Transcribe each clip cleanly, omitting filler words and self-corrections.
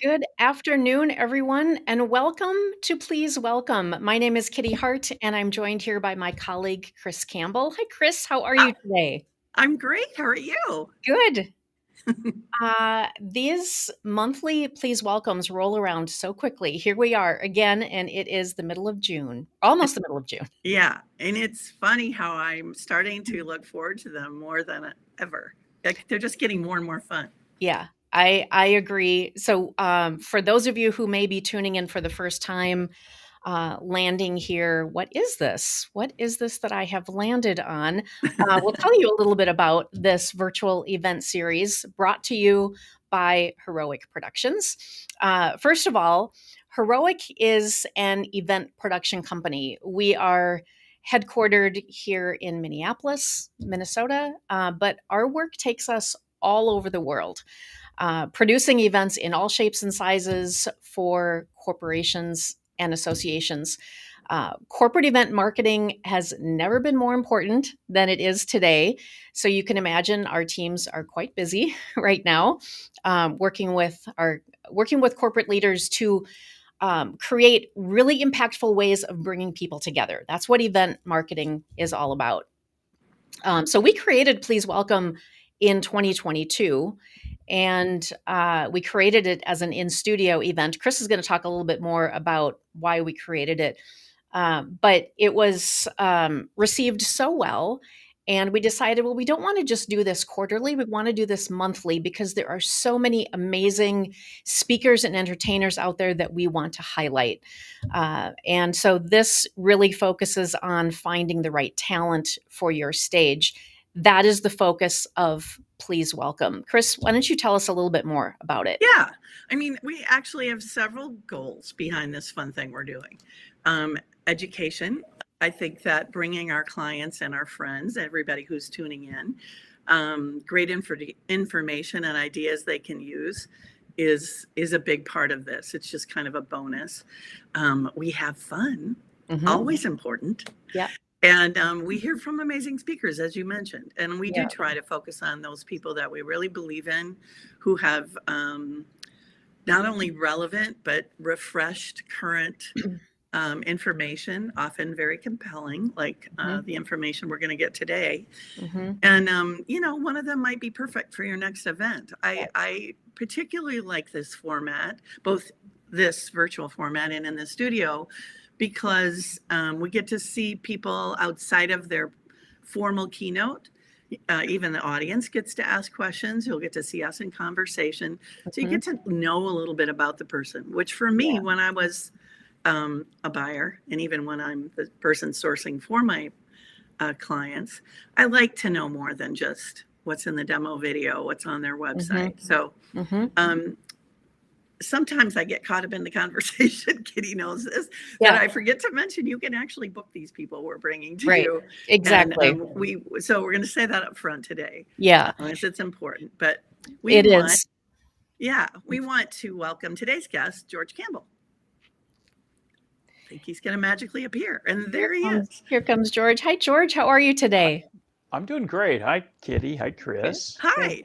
Good afternoon, everyone, and welcome to Please Welcome. My name is Kitty Hart, and I'm joined here by my colleague, Kris Campbell. Hi, Kris. How are Hi, you today? I'm great. How are you? Good. These monthly Please Welcomes roll around so quickly. Here we are again, and it is the middle of June, almost the middle of June. Yeah, and it's funny how I'm starting to look forward to them more than ever. Like they're just getting more and more fun. Yeah, I agree. So, for those of you who may be tuning in for the first time, landing here. What is this? What is this that I have landed on? We'll tell you a little bit about this virtual event series brought to you by Heroic Productions. First of all, Heroic is an event production company. We are headquartered here in Minneapolis, Minnesota, but our work takes us all over the world, producing events in all shapes and sizes for corporations and associations. Corporate event marketing has never been more important than it is today. So you can imagine our teams are quite busy right now, working with corporate leaders to create really impactful ways of bringing people together. That's what event marketing is all about. So we created Please Welcome in 2022, and we created it as an in studio event. Kris is going to talk a little bit more about why we created it, but it was received so well. And we decided, well, we don't want to just do this quarterly. We want to do this monthly because there are so many amazing speakers and entertainers out there that we want to highlight. And so this really focuses on finding the right talent for your stage. That is the focus of Please Welcome. Kris, why don't you tell us a little bit more about it? Yeah, I mean, we actually have several goals behind this fun thing we're doing. Education. I think that bringing our clients and our friends, everybody who's tuning in, great information and ideas they can use is a big part of this. It's just kind of a bonus. We have fun, always important. Yeah. And we hear from amazing speakers, as you mentioned. And we do Yeah. try to focus on those people that we really believe in, who have not only relevant, but refreshed current information, often very compelling, like the information we're going to get today. And, one of them might be perfect for your next event. I particularly like this format, both this virtual format and in the studio, because we get to see people outside of their formal keynote. Even the audience gets to ask questions. You'll get to see us in conversation. So you get to know a little bit about the person, which for me, when I was a buyer, and even when I'm the person sourcing for my clients, I like to know more than just what's in the demo video, what's on their website. So sometimes I get caught up in the conversation. Kitty knows this, that I forget to mention you can actually book these people we're bringing to you. Exactly. And so we're going to say that up front today. Yeah. It's important, but we want to welcome today's guest, George Campbell. I think he's going to magically appear. And there he is. Here comes George. Hi, George. How are you today? I'm doing great. Hi, Kitty. Hi, Kris. Hi.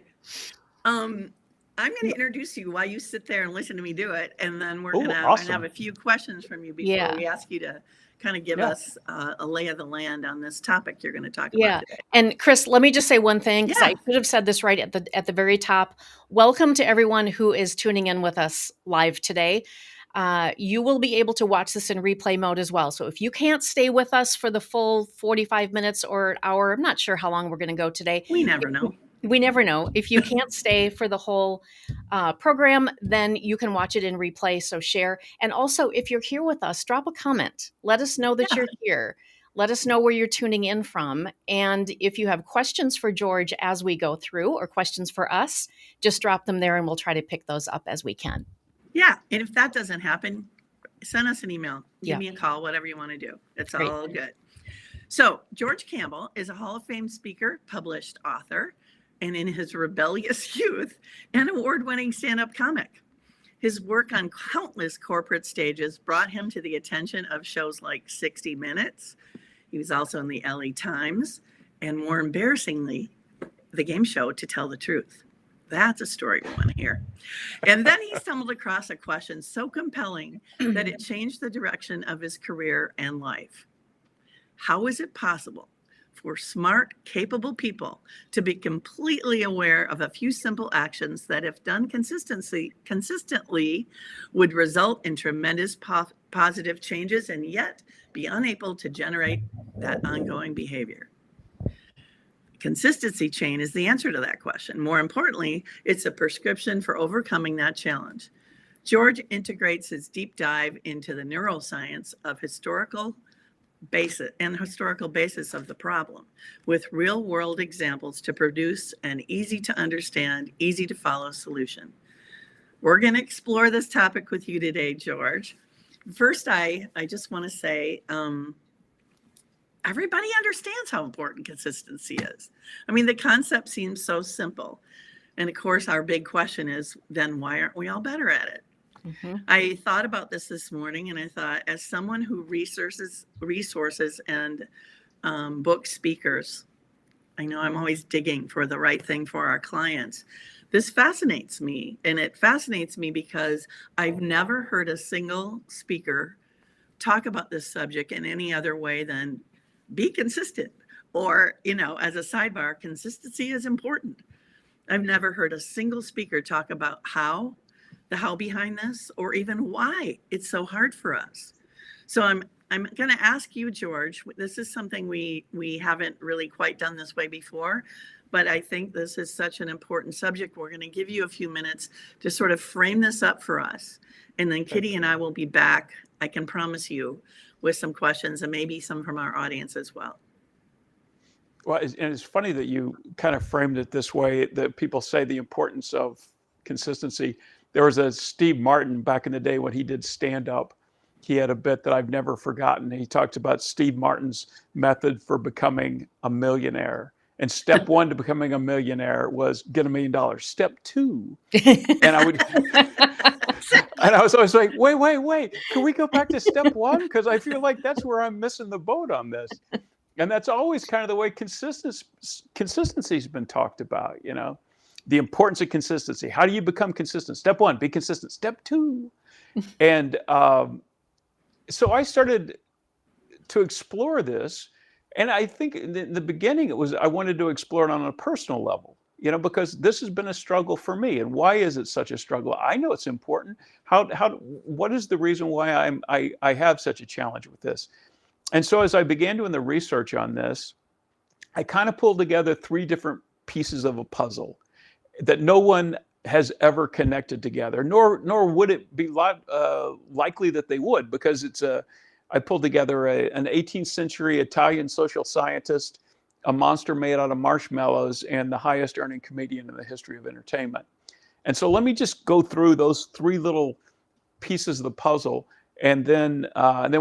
I'm going to introduce you while you sit there and listen to me do it. And then we're going to have a few questions from you before we ask you to kind of give us a lay of the land on this topic you're going to talk about today. And Kris, let me just say one thing, because I should have said this right at the very top. Welcome to everyone who is tuning in with us live today. You will be able to watch this in replay mode as well. So if you can't stay with us for the full 45 minutes or an hour, I'm not sure how long we're going to go today. We never know. We never know. If you can't stay for the whole program, then you can watch it in replay. So share. And also, if you're here with us, drop a comment. Let us know that you're here. Let us know where you're tuning in from. And if you have questions for George as we go through, or questions for us, just drop them there and we'll try to pick those up as we can. Yeah. And if that doesn't happen, send us an email. Give me a call, whatever you want to do. It's all good. So George Campbell is a Hall of Fame speaker, published author, and in his rebellious youth, an award-winning stand-up comic. His work on countless corporate stages brought him to the attention of shows like 60 Minutes. He was also in the LA Times, and more embarrassingly, the game show To Tell the Truth. That's a story we want to hear. And then he stumbled across a question so compelling that it changed the direction of his career and life. How is it possible for smart, capable people to be completely aware of a few simple actions that, if done consistently, would result in tremendous positive changes, and yet be unable to generate that ongoing behavior? Consistency chain is the answer to that question. More importantly, it's a prescription for overcoming that challenge. George integrates his deep dive into the neuroscience of historical basis of the problem with real world examples to produce an easy to understand, easy to follow solution. We're going to explore this topic with you today, George. First, I just want to say, everybody understands how important consistency is. I mean, the concept seems so simple. And of course, our big question is, then why aren't we all better at it? Mm-hmm. I thought about this morning, and I thought, as someone who resources and book speakers, I know I'm always digging for the right thing for our clients. This fascinates me, and it fascinates me because I've never heard a single speaker talk about this subject in any other way than be consistent, or, as a sidebar, consistency is important. I've never heard a single speaker talk about the how behind this, or even why it's so hard for us. So I'm going to ask you, George, this is something we haven't really quite done this way before, but I think this is such an important subject. We're going to give you a few minutes to sort of frame this up for us. And then Kitty and I will be back, I can promise you, with some questions and maybe some from our audience as well. Well, and it's funny that you kind of framed it this way, that people say the importance of consistency. There was a Steve Martin back in the day when he did stand up. He had a bit that I've never forgotten. He talked about Steve Martin's method for becoming a millionaire. And step one to becoming a millionaire was get $1 million. Step two, and I was always like, wait, can we go back to step one? Because I feel like that's where I'm missing the boat on this. And that's always kind of the way consistency's been talked about, the importance of consistency. How do you become consistent? Step one, be consistent. Step two. And so I started to explore this. And I think in the beginning, I wanted to explore it on a personal level, because this has been a struggle for me. And why is it such a struggle? I know it's important. What is the reason why I have such a challenge with this? And so as I began doing the research on this, I kind of pulled together 3 different pieces of a puzzle that no one has ever connected together, nor would it be likely that they would, because I pulled together an 18th century Italian social scientist, a monster made out of marshmallows, and the highest earning comedian in the history of entertainment. And so let me just go through those 3 little pieces of the puzzle, and then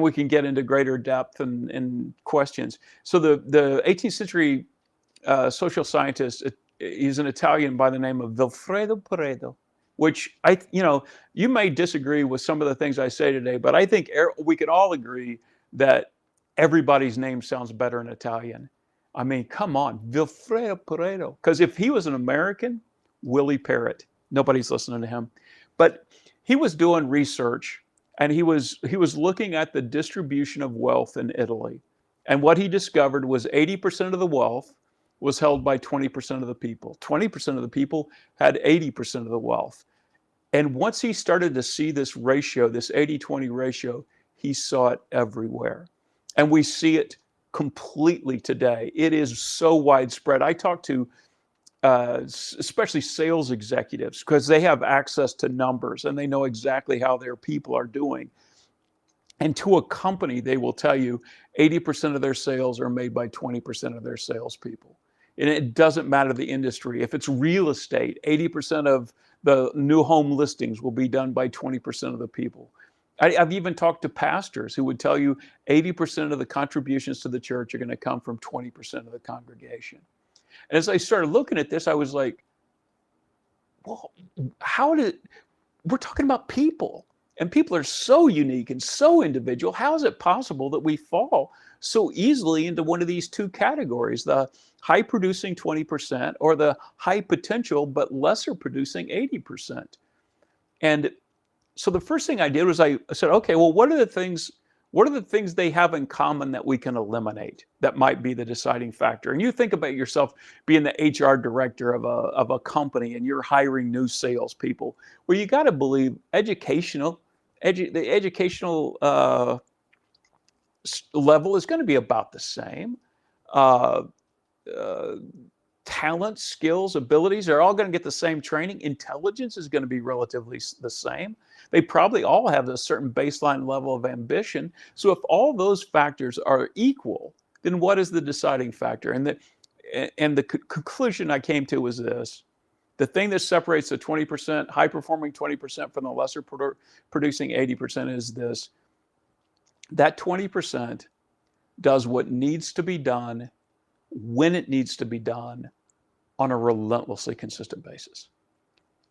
we can get into greater depth and questions. So the 18th century social scientist, he's an Italian by the name of Vilfredo Pareto, which you may disagree with some of the things I say today, but I think we can all agree that everybody's name sounds better in Italian. I mean, come on, Vilfredo Pareto. Because if he was an American, Willie Parrott, nobody's listening to him. But he was doing research, and he was looking at the distribution of wealth in Italy. And what he discovered was 80% of the wealth was held by 20% of the people. 20% of the people had 80% of the wealth. And once he started to see this ratio, this 80-20 ratio, he saw it everywhere. And we see it completely today. It is so widespread. I talk to especially sales executives, because they have access to numbers and they know exactly how their people are doing. And to a company, they will tell you 80% of their sales are made by 20% of their salespeople. And it doesn't matter the industry. If it's real estate, 80% of the new home listings will be done by 20% of the people. I've even talked to pastors who would tell you 80% of the contributions to the church are going to come from 20% of the congregation. And as I started looking at this, I was like, well, we're talking about people, and people are so unique and so individual. How is it possible that we fall so easily into one of these two categories, the high producing 20% or the high potential but lesser producing 80%. And so the first thing I did was I said, okay, well, what are the things they have in common that we can eliminate that might be the deciding factor? And you think about yourself being the HR director of a company and you're hiring new salespeople. Well, you got to believe the educational level is going to be about the same. Uh, uh, Talent, skills, abilities are all going to get the same training. Intelligence is going to be relatively the same. They probably all have a certain baseline level of ambition. So if all those factors are equal, then what is the deciding factor? And the conclusion I came to was this: the thing that separates the 20%, high performing 20% from the lesser producing 80% is this: that 20% does what needs to be done when it needs to be done on a relentlessly consistent basis.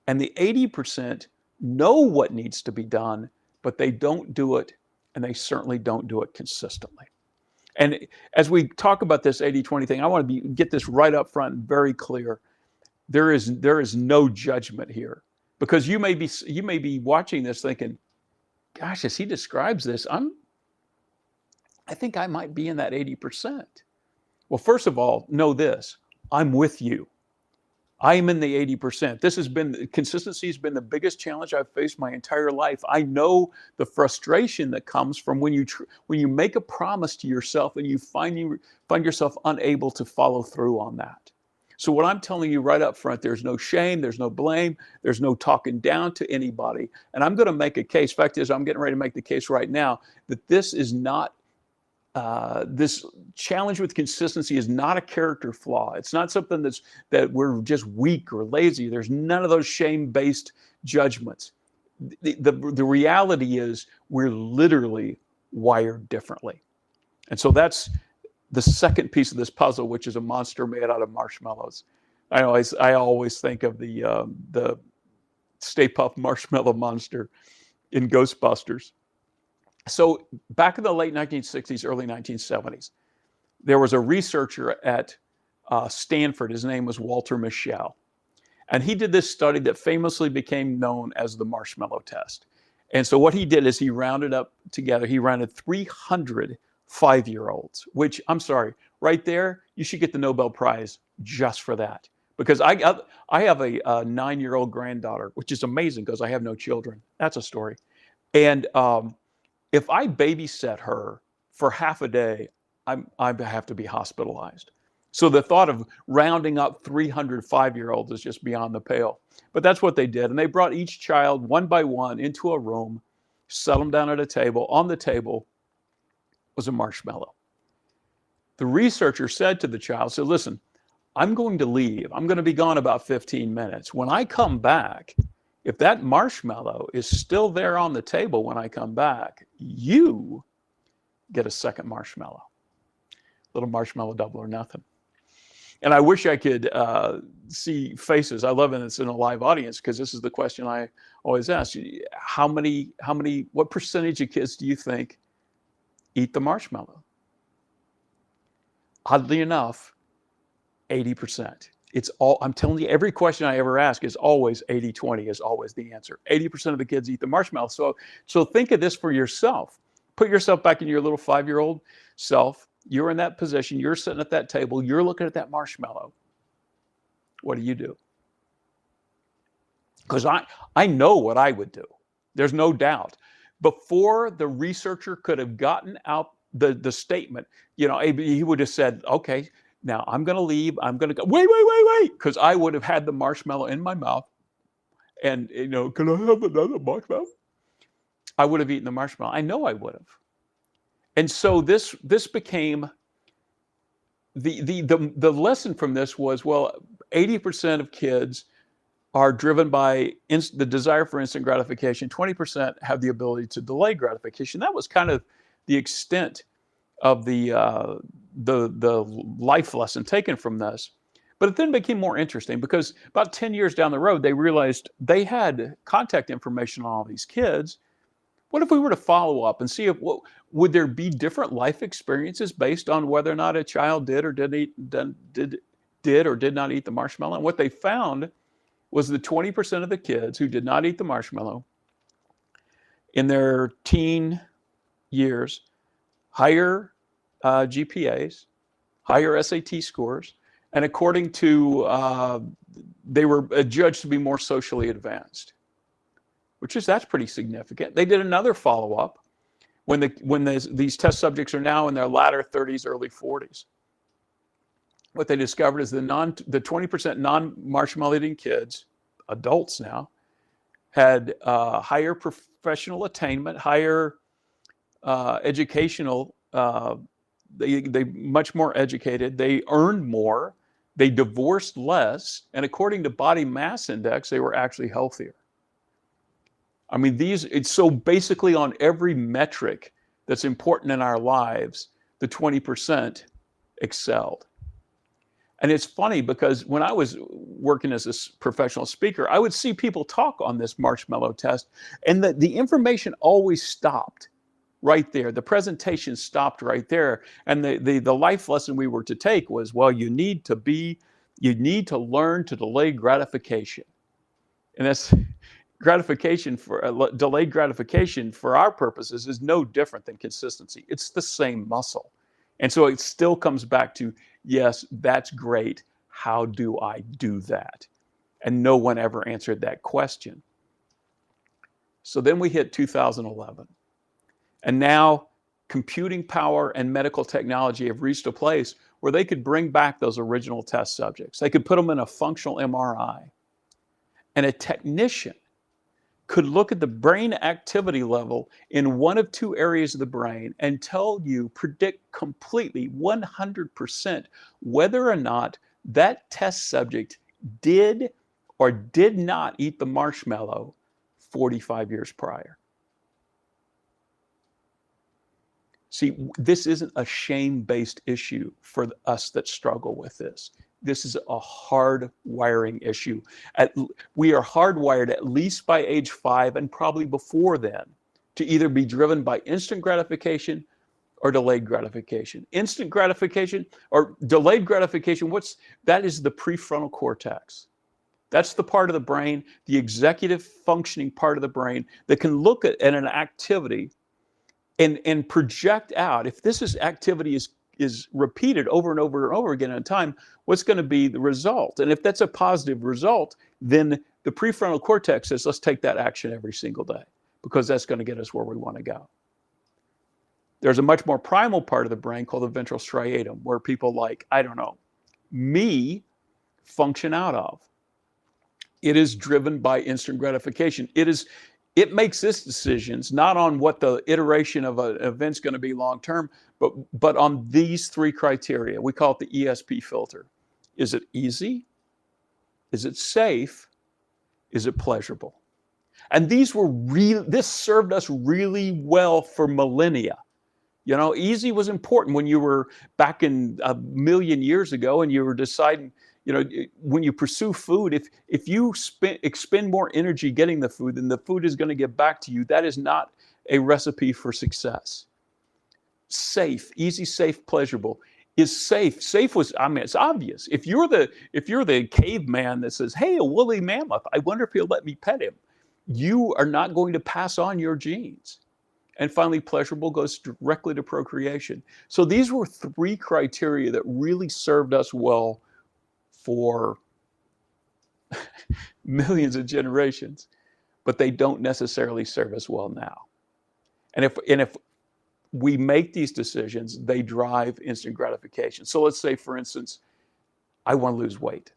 And the 80% know what needs to be done, but they don't do it, and they certainly don't do it consistently. And as we talk about this 80-20 thing, I want to get this right up front and very clear. There is no judgment here, because you may be watching this thinking, gosh, as he describes this, I think I might be in that 80%. Well, first of all, know this: I'm with you. I'm in the 80%. Consistency has been the biggest challenge I've faced my entire life. I know the frustration that comes from when you make a promise to yourself and you find yourself unable to follow through on that. So what I'm telling you right up front, there's no shame, there's no blame, there's no talking down to anybody. And I'm going to make a case. Fact is, I'm getting ready to make the case right now that this is not this challenge with consistency is not a character flaw. It's not something that we're just weak or lazy. There's none of those shame-based judgments. The reality is we're literally wired differently. And so that's the second piece of this puzzle, which is a monster made out of marshmallows. I always think of the Stay Puft Marshmallow Monster in Ghostbusters. So back in the late 1960s, early 1970s, there was a researcher at Stanford. His name was Walter Mischel. And he did this study that famously became known as the marshmallow test. And so what he did is he rounded 300 5-year-olds, which, I'm sorry, right there, you should get the Nobel Prize just for that. Because I have a 9-year-old granddaughter, which is amazing because I have no children. That's a story. And if I babysat her for half a day, I have to be hospitalized. So the thought of rounding up 300 5-year-olds is just beyond the pale. But that's what they did. And they brought each child one by one into a room, set them down at a table. On the table was a marshmallow. The researcher said to the child, listen, I'm going to leave. I'm going to be gone about 15 minutes. When I come back, if that marshmallow is still there on the table when I come back, you get a second marshmallow. Little marshmallow, double or nothing. And I wish I could see faces. I love it. It's in a live audience because this is the question I always ask. What percentage of kids do you think eat the marshmallow? Oddly enough, 80%. I'm telling you, every question I ever ask is always 80-20 is always the answer. 80% of the kids eat the marshmallow. So think of this for yourself. Put yourself back in your little 5-year-old self. You're in that position. You're sitting at that table. You're looking at that marshmallow. What do you do? Because I know what I would do. There's no doubt. Before the researcher could have gotten out the statement, he would have said, okay, now I'm going to leave. I'm going to go. Wait. Because I would have had the marshmallow in my mouth. And, can I have another marshmallow? I would have eaten the marshmallow. I know I would have. And so this became the lesson from this was, 80% of kids are driven by the desire for instant gratification. 20% have the ability to delay gratification. That was kind of the extent of the life lesson taken from this. But it then became more interesting because about 10 years down the road, they realized they had contact information on all these kids, What if we were to follow up and see if would there be different life experiences based on whether or not a child did or did not eat the marshmallow? And what they found was the 20% of the kids who did not eat the marshmallow in their teen years, higher GPAs, higher SAT scores, and according to, they were judged to be more socially advanced, that's pretty significant. They did another follow-up when these test subjects are now in their latter 30s, early 40s. What they discovered is the 20% non-marshmallow eating kids, adults now, had higher professional attainment, higher educational, they much more educated, they earned more, they divorced less, and according to body mass index, they were actually healthier. I mean, it's so basically on every metric that's important in our lives, the 20% excelled. And it's funny because when I was working as a professional speaker, I would see people talk on this marshmallow test, and the information always stopped right there. The presentation stopped right there. And the life lesson we were to take was, well, you need to learn to delay gratification. And that's delayed gratification for our purposes is no different than consistency. It's the same muscle. And so it still comes back to, yes, that's great. How do I do that? And no one ever answered that question. So then we hit 2011. And now computing power and medical technology have reached a place where they could bring back those original test subjects. They could put them in a functional MRI. And a technician could look at the brain activity level in one of two areas of the brain and predict completely 100% whether or not that test subject did or did not eat the marshmallow 45 years prior. See, this isn't a shame-based issue for us that struggle with this. This is a hard wiring issue. We are hardwired at least by age 5 and probably before then to either be driven by instant gratification or delayed gratification. Instant gratification or delayed gratification, that is the prefrontal cortex. That's the part of the brain, the executive functioning part of the brain that can look at an activity and project out, if this activity is repeated over and over and over again in time, what's going to be the result? And if that's a positive result, then the prefrontal cortex says, let's take that action every single day because that's going to get us where we want to go. There's a much more primal part of the brain called the ventral striatum, where people like, me function out of. It is driven by instant gratification. It makes its decisions not on what the iteration of an event's going to be long term, but on these three criteria. We call it the ESP filter. Is it easy? Is it safe? Is it pleasurable? And this served us really well for millennia. Easy was important when you were back in a million years ago and you were deciding, when you pursue food, if you expend more energy getting the food, then the food is going to get back to you. That is not a recipe for success. Safe, easy, safe, pleasurable is safe. Safe was, it's obvious. If you're the caveman that says, hey, a woolly mammoth, I wonder if he'll let me pet him, you are not going to pass on your genes. And finally, pleasurable goes directly to procreation. So these were three criteria that really served us well for millions of generations, but they don't necessarily serve us well now. And if we make these decisions, they drive instant gratification. So let's say, for instance, I want to lose weight.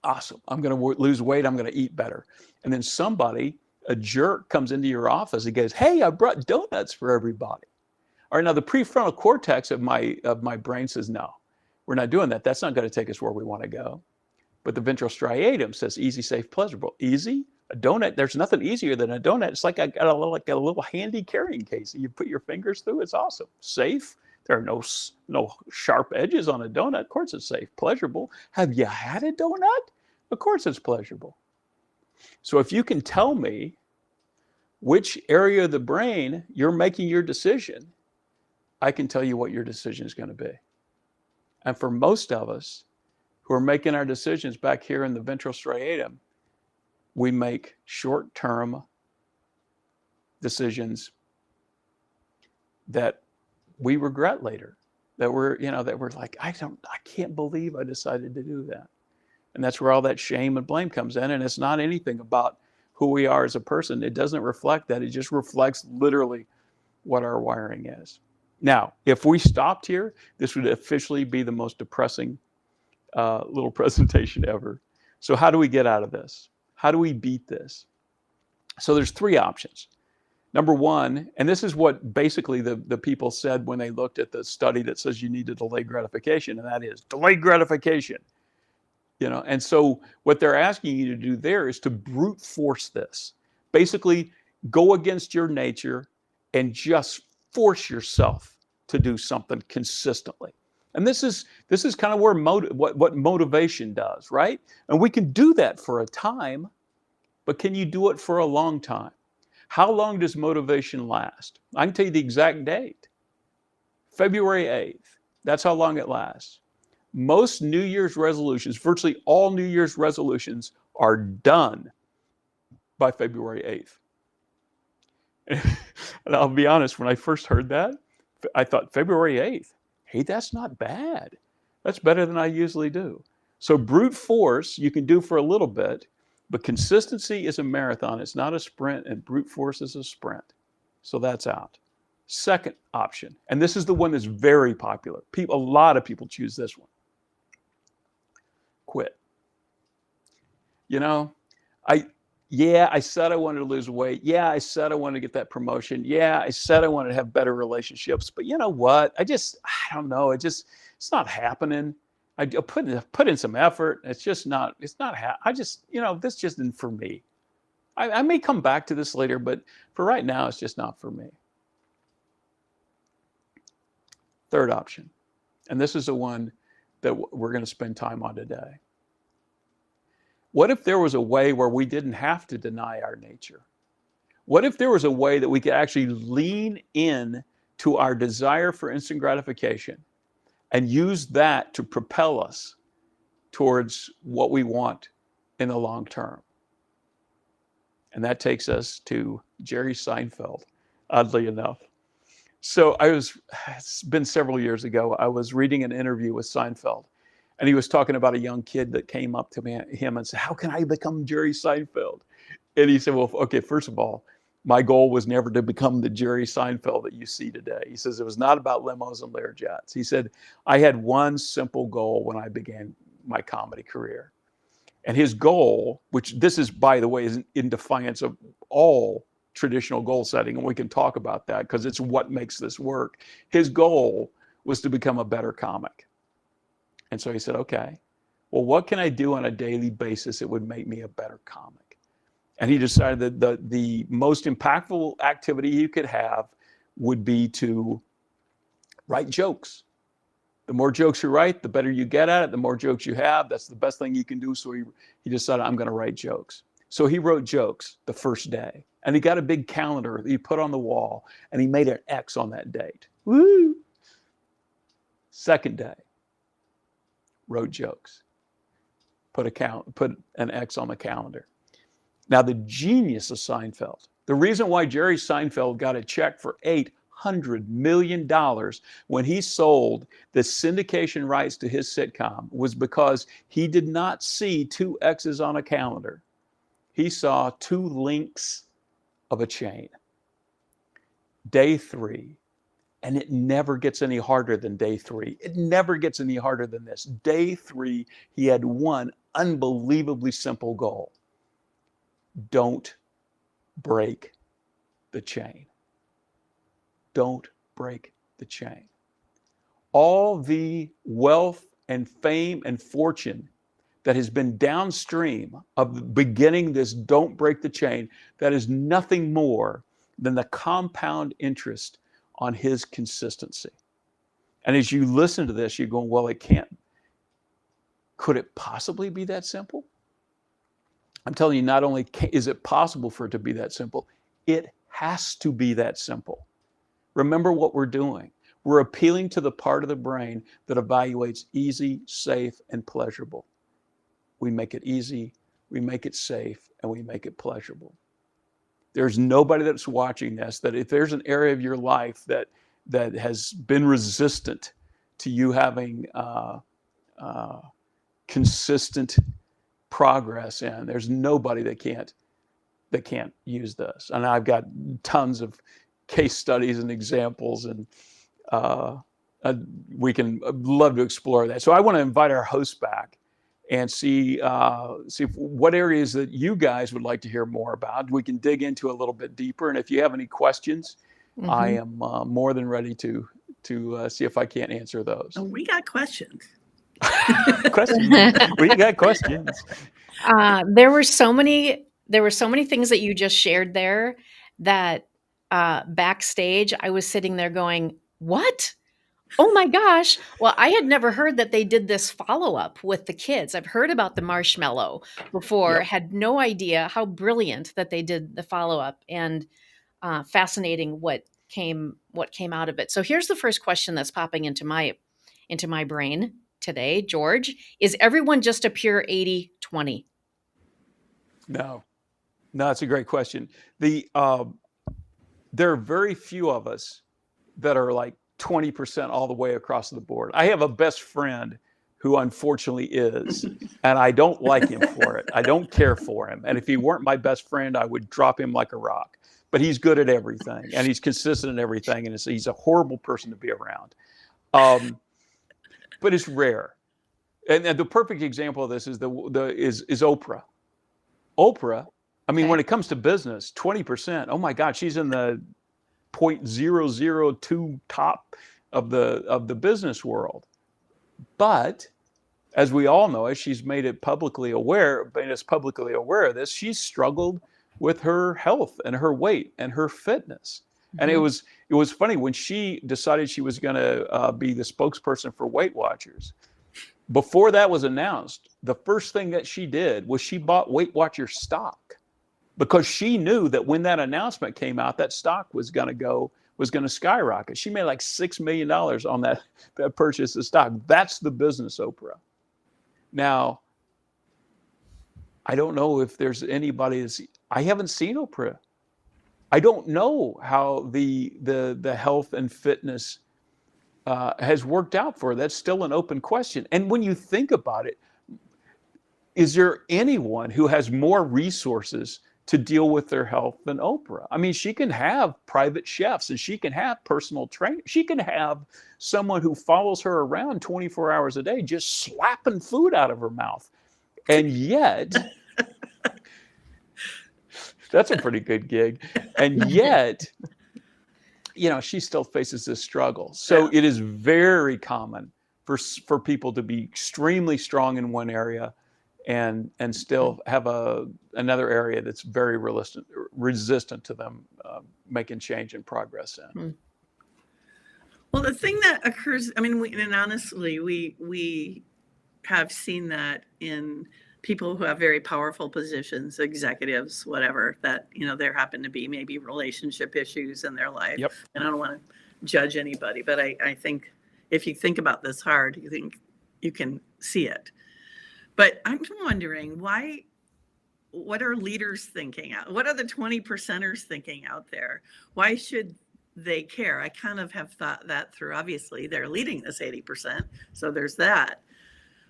Awesome. I'm going to lose weight. I'm going to eat better. And then a jerk comes into your office and goes, hey, I brought donuts for everybody. All right, now the prefrontal cortex of my brain says, no, we're not doing that. That's not going to take us where we want to go. But the ventral striatum says easy, safe, pleasurable. Easy? A donut, there's nothing easier than a donut. It's like I got a little handy carrying case. You put your fingers through, it's awesome. Safe? There are no sharp edges on a donut. Of course it's safe. Pleasurable? Have you had a donut? Of course it's pleasurable. So if you can tell me which area of the brain you're making your decision, I can tell you what your decision is going to be. And for most of us who are making our decisions back here in the ventral striatum, we make short-term decisions that we regret later, that we're like, I can't believe I decided to do that. And that's where all that shame and blame comes in. And it's not anything about who we are as a person. It doesn't reflect that. It just reflects literally what our wiring is. Now, if we stopped here, this would officially be the most depressing little presentation ever. So how do we get out of this? How do we beat this? So there's three options. Number one, and this is what basically the people said when they looked at the study that says you need to delay gratification, and that is delayed gratification. And so what they're asking you to do there is to brute force this. Basically, go against your nature and just force yourself to do something consistently. And this is kind of where what motivation does, right? And we can do that for a time, but can you do it for a long time? How long does motivation last? I can tell you the exact date. February 8th. That's how long it lasts. Most New Year's resolutions, virtually all New Year's resolutions, are done by February 8th. And I'll be honest, when I first heard that, I thought, February 8th? Hey, that's not bad. That's better than I usually do. So brute force you can do for a little bit, but consistency is a marathon. It's not a sprint, and brute force is a sprint. So that's out. Second option, and this is the one that's very popular. A lot of people choose this one. Quit. I said I wanted to lose weight. Yeah, I said I wanted to get that promotion. Yeah, I said I wanted to have better relationships. But you know what? I don't know. It's not happening. I put in some effort. This just isn't for me. I may come back to this later, but for right now, it's just not for me. Third option, and this is the one that we're going to spend time on today. What if there was a way where we didn't have to deny our nature? What if there was a way that we could actually lean in to our desire for instant gratification and use that to propel us towards what we want in the long term? And that takes us to Jerry Seinfeld, oddly enough. So it's been several years ago, I was reading an interview with Seinfeld, and he was talking about a young kid that came up to him and said, how can I become Jerry Seinfeld? And he said, well, okay, first of all, my goal was never to become the Jerry Seinfeld that you see today. He says, it was not about limos and Learjets. He said, I had one simple goal when I began my comedy career. And his goal, which this is, by the way, is in defiance of all traditional goal setting, and we can talk about that because it's what makes this work. His goal was to become a better comic. And so he said, okay, well, what can I do on a daily basis that would make me a better comic? And he decided that the most impactful activity you could have would be to write jokes. The more jokes you write, the better you get at it. The more jokes you have, that's the best thing you can do. So he decided, I'm going to write jokes. So he wrote jokes the first day. And he got a big calendar that he put on the wall, and he made an X on that date. Woo! Second day, wrote jokes. Put an X on the calendar. Now, the genius of Seinfeld, the reason why Jerry Seinfeld got a check for $800 million when he sold the syndication rights to his sitcom was because he did not see two X's on a calendar. He saw two links of a chain. Day 3, and it never gets any harder than day 3. It never gets any harder than this. Day 3, he had one unbelievably simple goal. Don't break the chain. Don't break the chain. All the wealth and fame and fortune that has been downstream of beginning this don't break the chain, that is nothing more than the compound interest on his consistency. And as you listen to this, you're going, well, it can't. Could it possibly be that simple? I'm telling you, not only is it possible for it to be that simple, It has to be that simple. Remember what we're doing. We're appealing to the part of the brain that evaluates easy, safe, and pleasurable. We make it easy, we make it safe, and we make it pleasurable. There's nobody that's watching this that if there's an area of your life that has been resistant to you having consistent progress in, there's nobody that can't use this. And I've got tons of case studies and examples, and we can love to explore that. So I want to invite our hosts back and see what areas that you guys would like to hear more about. We can dig into a little bit deeper. And if you have any questions, I am more than ready to see if I can't answer those. Oh, we got questions. Questions. We got questions. There were so many things that you just shared there that backstage I was sitting there going, what? Oh my gosh. Well, I had never heard that they did this follow-up with the kids. I've heard about the marshmallow before, Yep. had no idea how brilliant that they did the follow-up, and fascinating what came out of it. So here's the first question that's popping into my brain today, George. Is everyone just a pure 80-20? No, it's a great question. There are very few of us that are like 20% all the way across the board. I have a best friend who unfortunately is, and I don't like him for it. I don't care for him. And if he weren't my best friend, I would drop him like a rock. But he's good at everything, and he's consistent in everything, and he's a horrible person to be around. But it's rare. And the perfect example of this is is Oprah. Oprah, I mean, Okay. when it comes to business, 20%, oh my God, she's in the 0.002 top of the business world. But as we all know, as she's made us publicly aware of this, she's struggled with her health and her weight and her fitness. And it was funny when she decided she was going to be the spokesperson for Weight Watchers. Before that was announced, the first thing that she did was she bought Weight Watchers stock, because she knew that when that announcement came out, that stock was going to skyrocket. She made like $6 million on that purchase of stock. That's the business Oprah. Now, I don't know if there's anybody I haven't seen Oprah. I don't know how the health and fitness has worked out for her. That's still an open question. And when you think about it, is there anyone who has more resources to deal with their health than Oprah? I mean, she can have private chefs, and she can have personal trainers. She can have someone who follows her around 24 hours a day, just slapping food out of her mouth. And yet, that's a pretty good gig. And yet, she still faces this struggle. So it is very common for people to be extremely strong in one area and still have another area that's very resistant to them making change and progress in. Well, the thing that occurs, I mean, and honestly, we have seen that in people who have very powerful positions, executives, whatever, that, there happen to be maybe relationship issues in their life. Yep. And I don't want to judge anybody, but I think if you think about this hard, you think you can see it. But I'm wondering what are leaders thinking out? What are the 20%ers thinking out there? Why should they care? I kind of have thought that through. Obviously, they're leading this 80%, so there's that.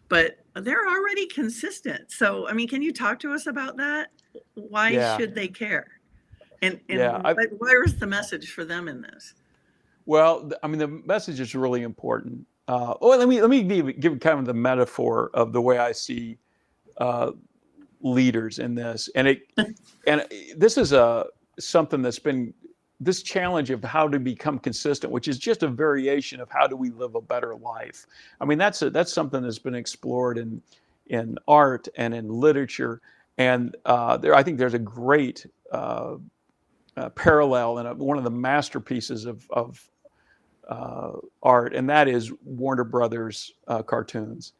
But they're already consistent. So, I mean, can you talk to us about that? Why should they care? And where's the message for them in this? Well, I mean, the message is really important. Let me give kind of the metaphor of the way I see leaders in this, and this is something that's been this challenge of how to become consistent, which is just a variation of how do we live a better life. I mean, that's something that's been explored in art and in literature, and I think there's a great parallel in one of the masterpieces of art, and that is Warner Brothers cartoons.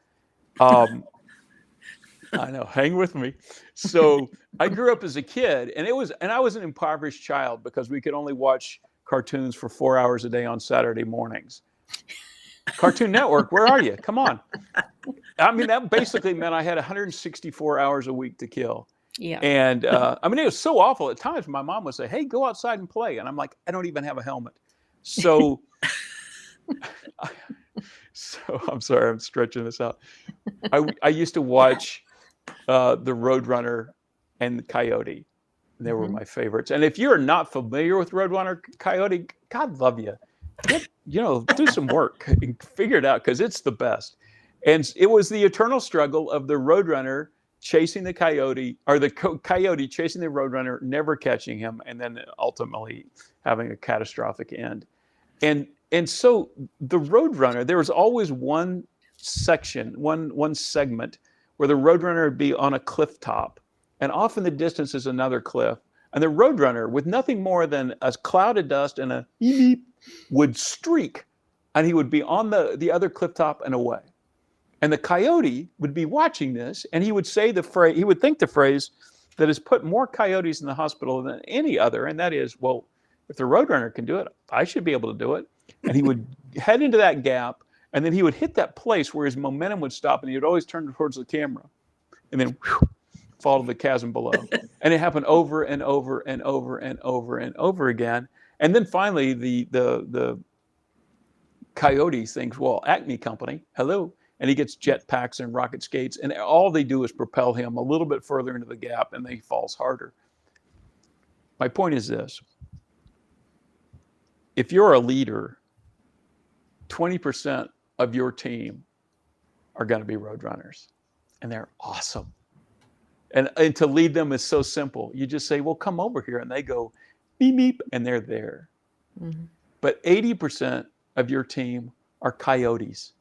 I know. Hang with me. So I grew up as a kid, and I was an impoverished child because we could only watch cartoons for 4 hours a day on Saturday mornings. Cartoon Network, where are you? Come on. I mean, that basically meant I had 164 hours a week to kill. Yeah. And I mean, it was so awful at times. My mom would say, "Hey, go outside and play," and I'm like, "I don't even have a helmet." So, so I'm sorry, I'm stretching this out. I used to watch the Roadrunner and the Coyote. They were my favorites. And if you're not familiar with Roadrunner, Coyote, God love you. Do some work and figure it out, because it's the best. And it was the eternal struggle of the Roadrunner chasing the Coyote, or the Coyote chasing the Roadrunner, never catching him, and then ultimately having a catastrophic end. And so the Roadrunner, there was always one section, one segment where the Roadrunner would be on a cliff top, and off in the distance is another cliff. And the Roadrunner, with nothing more than a cloud of dust and a beep, would streak, and he would be on the other cliff top and away. And the Coyote would be watching this, and he would say the phrase, he would think the phrase that has put more coyotes in the hospital than any other, and that is, well, if the Roadrunner can do it, I should be able to do it. And he would head into that gap, and then he would hit that place where his momentum would stop, and he would always turn towards the camera, and then fall to the chasm below. And it happened over and over and over and over and over again. And then finally, the Coyote thinks, well, Acme Company, hello. And he gets jetpacks and rocket skates, and all they do is propel him a little bit further into the gap, and then he falls harder. My point is this. If you're a leader, 20% of your team are going to be Roadrunners, and they're awesome. And to lead them is so simple. You just say, well, come over here, and they go, beep, beep, and they're there. Mm-hmm. But 80% of your team are coyotes,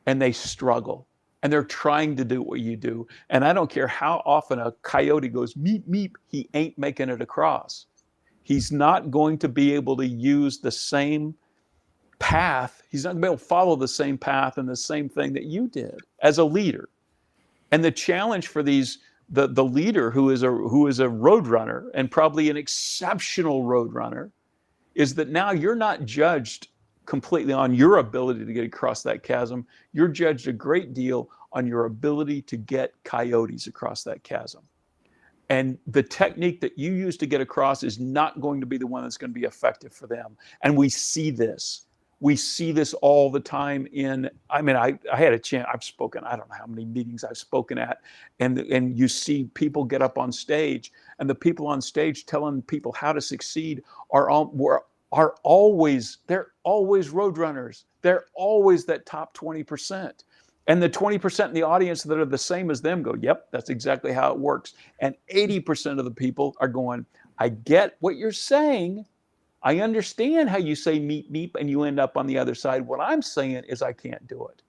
and they struggle, and they're trying to do what you do. And I don't care how often a coyote goes, meep, meep, he ain't making it across. He's not going to be able to use the same path. He's not going to be able to follow the same path and the same thing that you did as a leader. And the challenge for the leader who is a Roadrunner, and probably an exceptional Roadrunner, is that now you're not judged completely on your ability to get across that chasm. You're judged a great deal on your ability to get coyotes across that chasm. And the technique that you use to get across is not going to be the one that's going to be effective for them. And we see this. We see this all the time I had a chance, I've spoken, I don't know how many meetings I've spoken at, and you see people get up on stage, and the people on stage telling people how to succeed are always Roadrunners. They're always that top 20%. And the 20% in the audience that are the same as them go, yep, that's exactly how it works. And 80% of the people are going, I get what you're saying. I understand how you say meep, meep, and you end up on the other side. What I'm saying is I can't do it.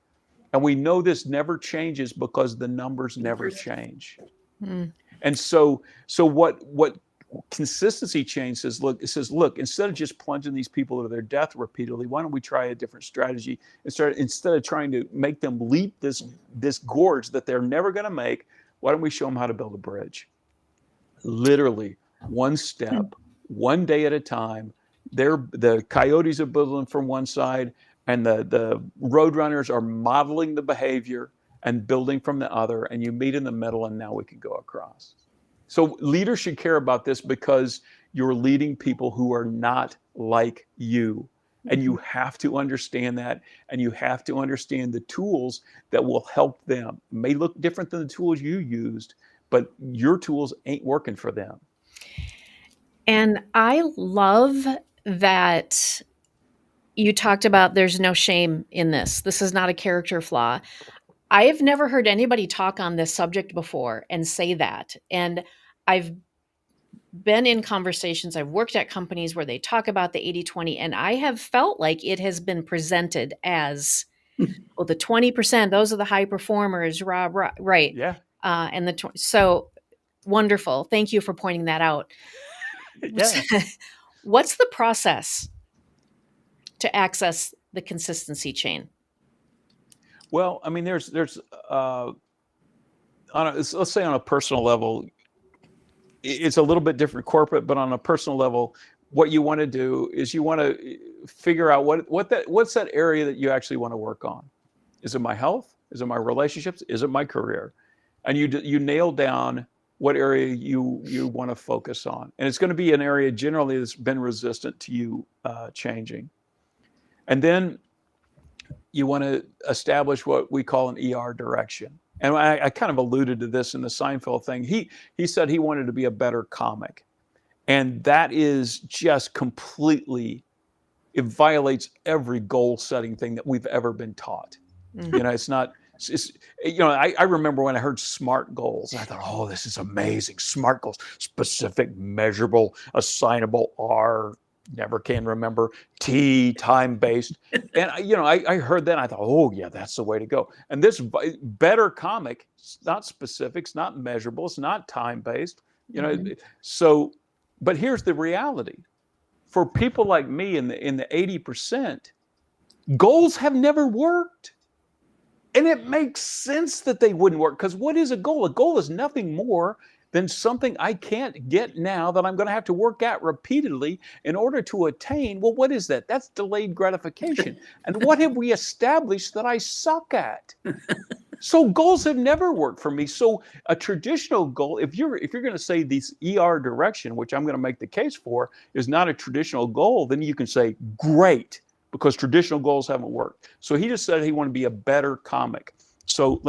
And we know this never changes because the numbers never change. Mm. And so what consistency change says, look, instead of just plunging these people to their death repeatedly, why don't we try a different strategy and instead of trying to make them leap this gorge that they're never going to make, why don't we show them how to build a bridge? Literally, one step, one day at a time. The coyotes are building from one side, and the Roadrunners are modeling the behavior and building from the other, and you meet in the middle, and now we can go across. So leaders should care about this, because you're leading people who are not like you. And you have to understand that, and you have to understand the tools that will help them. It may look different than the tools you used, but your tools ain't working for them. And I love that you talked about there's no shame in this. This is not a character flaw. I have never heard anybody talk on this subject before and say that. And I've been in conversations, I've worked at companies where they talk about the 80-20, and I have felt like it has been presented as, well, the 20%, those are the high performers, right? Yeah. And so wonderful. Thank you for pointing that out. Yeah. What's the process to access the consistency chain? Well, I mean, there's let's say on a personal level, it's a little bit different corporate, but on a personal level, what you want to do is you want to figure out what's that area that you actually want to work on. Is it my health? Is it my relationships? Is it my career? And you nail down what area you want to focus on. And it's going to be an area generally that's been resistant to you changing. And then you want to establish what we call an ER direction. And I kind of alluded to this in the Seinfeld thing. He said he wanted to be a better comic. And that is just completely, it violates every goal setting thing that we've ever been taught. You know, it's not, I remember when I heard SMART goals, I thought, oh, this is amazing. SMART goals, specific, measurable, assignable, R, never can remember, T, time-based. And, I heard that and I thought, oh yeah, that's the way to go. And this better comic, it's not specific, it's not measurable, it's not time-based, so, but here's the reality. For people like me in the 80%, goals have never worked. And it makes sense that they wouldn't work, because what is a goal? A goal is nothing more than something I can't get now that I'm going to have to work at repeatedly in order to attain. Well, what is that? That's delayed gratification. And what have we established that I suck at? So goals have never worked for me. So a traditional goal, if you're going to say this ER direction, which I'm going to make the case for, is not a traditional goal, then you can say, great, because traditional goals haven't worked. So he just said he wanted to be a better comic. So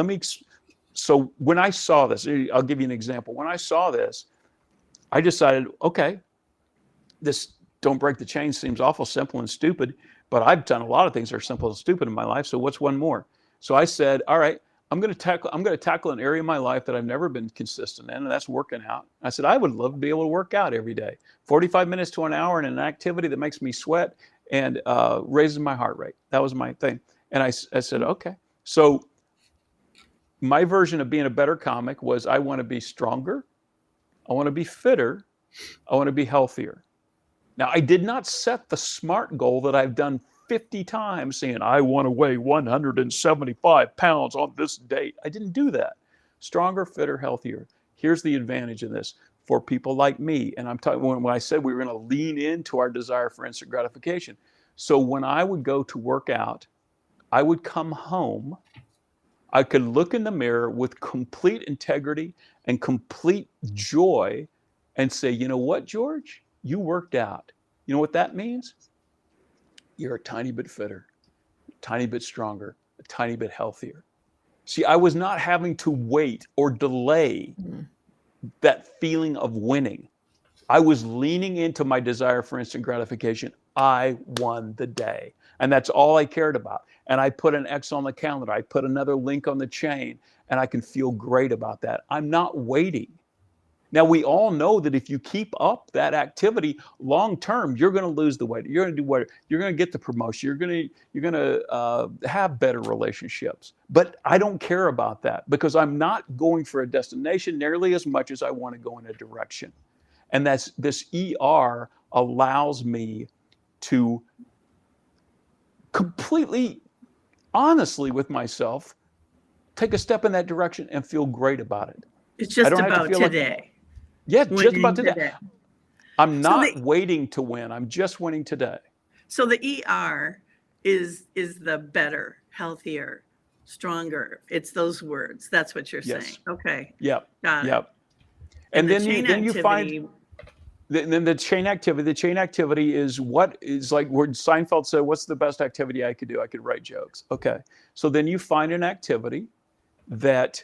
so when I saw this, I'll give you an example. When I saw this, I decided, okay, this don't break the chain seems awful simple and stupid, but I've done a lot of things that are simple and stupid in my life. So what's one more? So I said, all right, I'm going to tackle an area of my life that I've never been consistent in, and that's working out. I said, I would love to be able to work out every day, 45 minutes to an hour in an activity that makes me sweat and raises my heart rate. That was my thing. And I said, okay. So my version of being a better comic was I want to be stronger. I want to be fitter. I want to be healthier. Now, I did not set the SMART goal that I've done 50 times saying, I want to weigh 175 pounds on this date. I didn't do that. Stronger, fitter, healthier. Here's the advantage of this for people like me. And I'm talking when I said we were going to lean into our desire for instant gratification. So when I would go to work out, I would come home. I could look in the mirror with complete integrity and complete joy and say, you know what, George? You worked out. You know what that means? You're a tiny bit fitter, a tiny bit stronger, a tiny bit healthier. See, I was not having to wait or delay that feeling of winning. I was leaning into my desire for instant gratification. I won the day. And that's all I cared about. And I put an X on the calendar. I put another link on the chain, and I can feel great about that. I'm not waiting. Now, we all know that if you keep up that activity long term, you're going to lose the weight. You're going to do what? You're going to get the promotion. You're going to have better relationships. But I don't care about that, because I'm not going for a destination nearly as much as I want to go in a direction. And that's this ER allows me to completely, honestly with myself, take a step in that direction and feel great about it. It's just about today. Yeah, just about today. I'm not So waiting to win. I'm just winning today. So the ER is the better, healthier, stronger. It's those words. That's what you're saying. Okay. Yep. Got it. Yep. And then you activity, find then the chain activity. The chain activity is what is like where Seinfeld said, what's the best activity I could do? I could write jokes. Okay. So then you find an activity that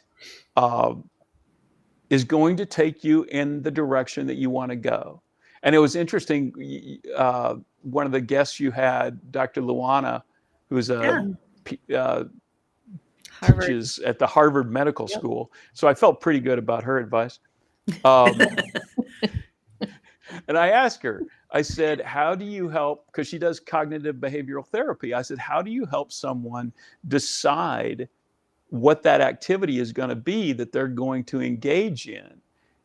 is going to take you in the direction that you want to go. And it was interesting. One of the guests you had, Dr. Luana, who's teaches at the Harvard Medical School. So I felt pretty good about her advice. And I asked her, I said, how do you help? Because she does cognitive behavioral therapy. I said, how do you help someone decide what that activity is going to be that they're going to engage in?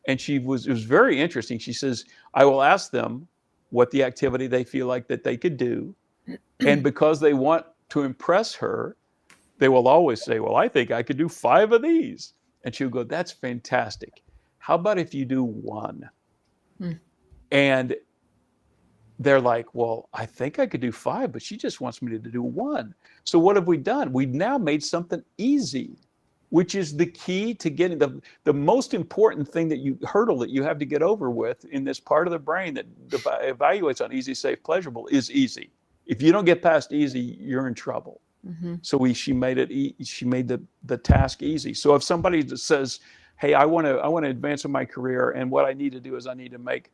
And it was very interesting. She says, I will ask them what the activity they feel like that they could do. And because they want to impress her, they will always say, well, I think I could do 5 of these. And she would go, that's fantastic. How about if you do 1? Mm. And they're like, well, I think I could do 5, but she just wants me to do 1. So what have we done? We've now made something easy, which is the key to getting the most important thing hurdle that you have to get over with in this part of the brain that evaluates on easy, safe, pleasurable is easy. If you don't get past easy, you're in trouble. Mm-hmm. So she made the task easy. So if somebody says, hey, I want to advance in my career, and what I need to do is I need to make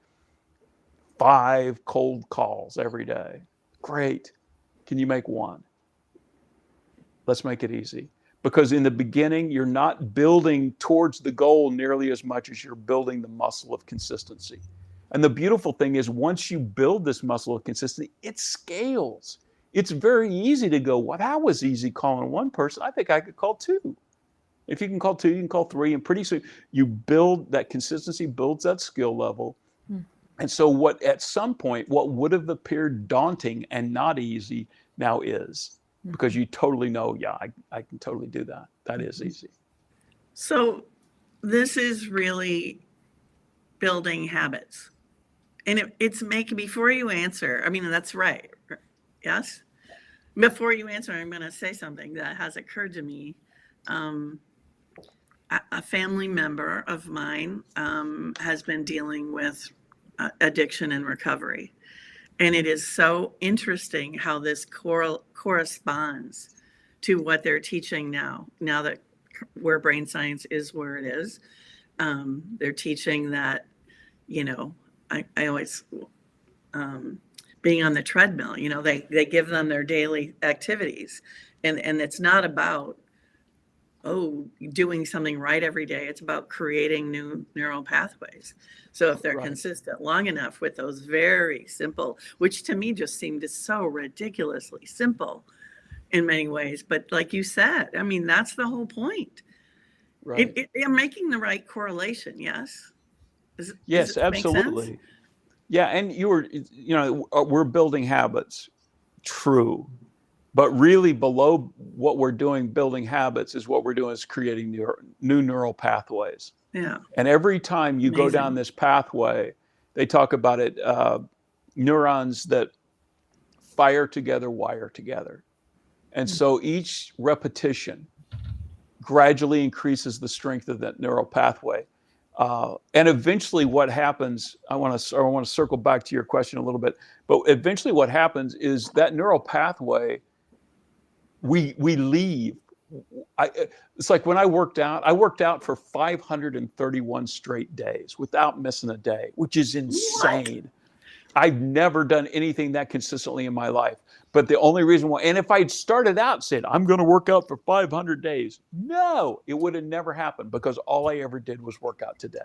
5 cold calls every day. Great. Can you make 1? Let's make it easy. Because in the beginning, you're not building towards the goal nearly as much as you're building the muscle of consistency. And the beautiful thing is, once you build this muscle of consistency, it scales. It's very easy to go, well, that was easy calling 1 person. I think I could call 2. If you can call 2, you can call 3. And pretty soon, you build that consistency, builds that skill level. And so at some point, what would have appeared daunting and not easy now is, because you totally know, yeah, I can totally do that. That is easy. So this is really building habits. And it's making, before you answer, I mean, that's right. Yes? Before you answer, I'm going to say something that has occurred to me. A family member of mine has been dealing with addiction and recovery. And it is so interesting how this corresponds to what they're teaching now that where brain science is where it is. They're teaching that, I always, being on the treadmill, they give them their daily activities. And it's not about, doing something right every day. It's about creating new neural pathways. So if they're consistent long enough with those very simple, which to me just seemed so ridiculously simple in many ways. But like you said, I mean, that's the whole point. Right. You're making the right correlation. Yes. Yes, does it make sense? absolutely. Yeah. And we're building habits. True. But really below what we're doing, building habits, is what we're doing is creating new neural pathways. Yeah. And every time you go Amazing. down this pathway, they talk about it, neurons that fire together, wire together. And so each repetition gradually increases the strength of that neural pathway. And eventually what happens, I want to circle back to your question a little bit, but eventually what happens is that neural pathway, we leave. It's like when I worked out for 531 straight days without missing a day, which is insane. What? I've never done anything that consistently in my life. But the only reason why, and if I'd started out said, I'm going to work out for 500 days, no, it would have never happened, because all I ever did was work out today.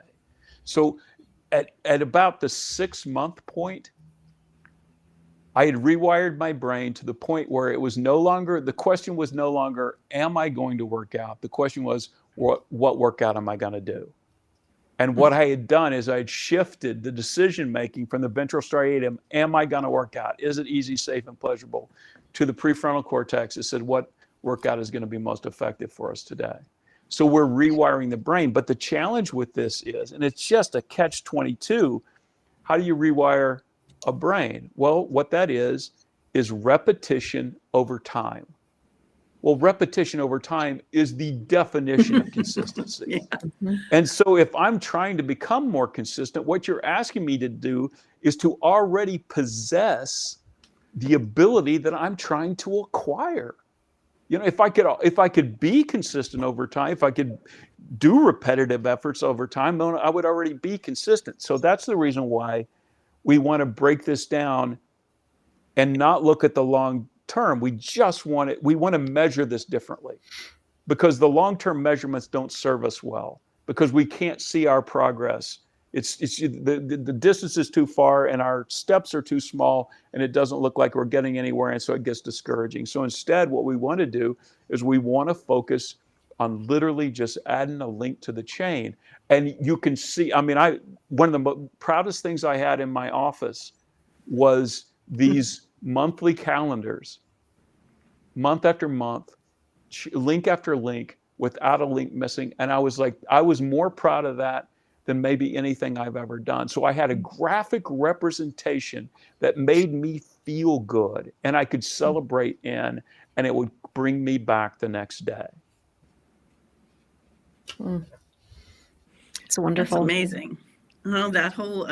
So at about the 6-month point, I had rewired my brain to the point where it was the question was no longer, am I going to work out? The question was, what workout am I going to do? And what I had done is I had shifted the decision-making from the ventral striatum, am I going to work out? Is it easy, safe, and pleasurable? To the prefrontal cortex. It said, what workout is going to be most effective for us today? So we're rewiring the brain. But the challenge with this is, and it's just a catch-22, how do you rewire a brain? Well, what that is repetition over time. Well, repetition over time is the definition of consistency. Yeah. And so if I'm trying to become more consistent, what you're asking me to do is to already possess the ability that I'm trying to acquire. If I could be consistent over time, if I could do repetitive efforts over time, then I would already be consistent. So that's the reason why we want to break this down and not look at the long term. We want to measure this differently, because the long-term measurements don't serve us well, because we can't see our progress. The distance is too far and our steps are too small, and it doesn't look like we're getting anywhere, and so it gets discouraging. So instead, what we want to do is we want to focus on literally just adding a link to the chain. And you can see, one of the proudest things I had in my office was these monthly calendars, month after month, link after link, without a link missing. And I was more proud of that than maybe anything I've ever done. So I had a graphic representation that made me feel good and I could celebrate in, and it would bring me back the next day. It's wonderful. That's amazing. Well, that whole